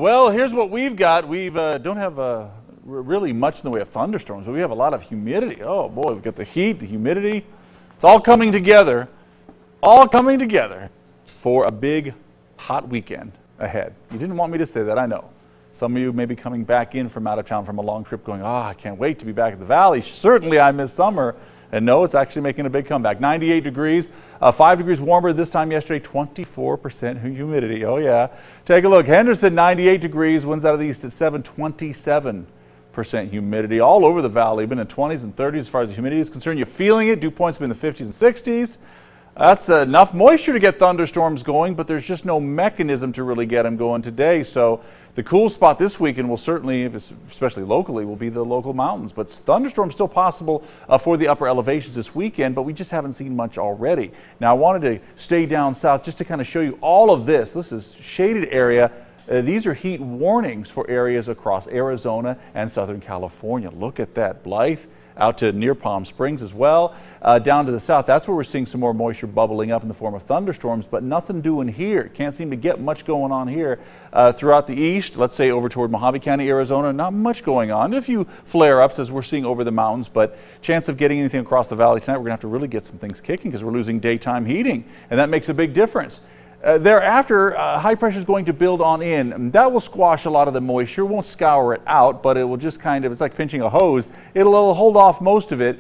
Well, here's what we've got. We don't have really much in the way of thunderstorms, but we have a lot of humidity. Oh boy, we've got the heat, the humidity. It's all coming together for a big hot weekend ahead. You didn't want me to say that, I know. Some of you may be coming back in from out of town from a long trip going, I can't wait to be back at the valley. Certainly I miss summer. And no, it's actually making a big comeback. 98 degrees, 5 degrees warmer this time yesterday, 24% humidity. Oh yeah. Take a look. Henderson, 98 degrees, winds out of the east at 27% humidity. All over the valley, been in 20s and 30s as far as the humidity is concerned. You're feeling it. Dew points have been in the 50s and 60s. That's enough moisture to get thunderstorms going, but there's just no mechanism to really get them going today. So the cool spot this weekend will certainly, especially locally, will be the local mountains. But thunderstorms still possible for the upper elevations this weekend, but we just haven't seen much already. Now I wanted to stay down south just to kind of show you all of this. This is shaded area. These are heat warnings for areas across Arizona and Southern California. Look at that. Blythe out to near Palm Springs as well. Down to the south, that's where we're seeing some more moisture bubbling up in the form of thunderstorms, but nothing doing here. Can't seem to get much going on here. Throughout the east, let's say over toward Mojave County, Arizona, not much going on. A few flare-ups as we're seeing over the mountains, but chance of getting anything across the valley tonight, we're going to have to really get some things kicking because we're losing daytime heating, and that makes a big difference. Thereafter, high pressure is going to build on in. That will squash a lot of the moisture, won't scour it out, but it will just kind of, it's like pinching a hose. It'll hold off most of it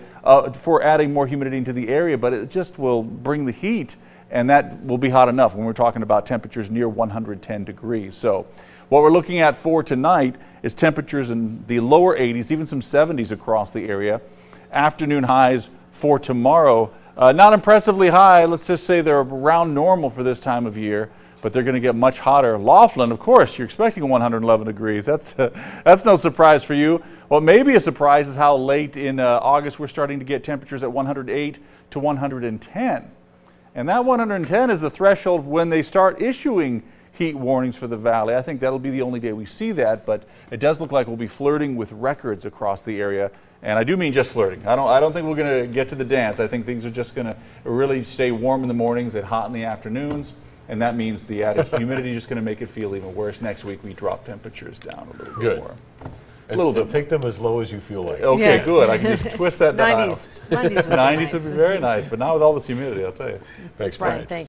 for adding more humidity into the area, but it just will bring the heat, and that will be hot enough when we're talking about temperatures near 110 degrees. So what we're looking at for tonight is temperatures in the lower 80s, even some 70s across the area. Afternoon highs for tomorrow. Not impressively high. Let's just say they're around normal for this time of year, but they're going to get much hotter. Laughlin, of course, you're expecting 111 degrees. That's no surprise for you. What may be a surprise is how late in August we're starting to get temperatures at 108 to 110. And that 110 is the threshold when they start issuing heat warnings for the valley. I think that'll be the only day we see that, but it does look like we'll be flirting with records across the area. And I do mean just flirting. I don't think we're going to get to the dance. I think things are just going to really stay warm in the mornings and hot in the afternoons. And that means the added humidity is just going to make it feel even worse. Next week we drop temperatures down a little bit more. A little bit. Take them as low as you feel like. Okay, yes. Good. I can just twist that dial. 90s would be 90s would be very nice, but not with all this humidity, I'll tell you. Thanks, Brian. Thank you.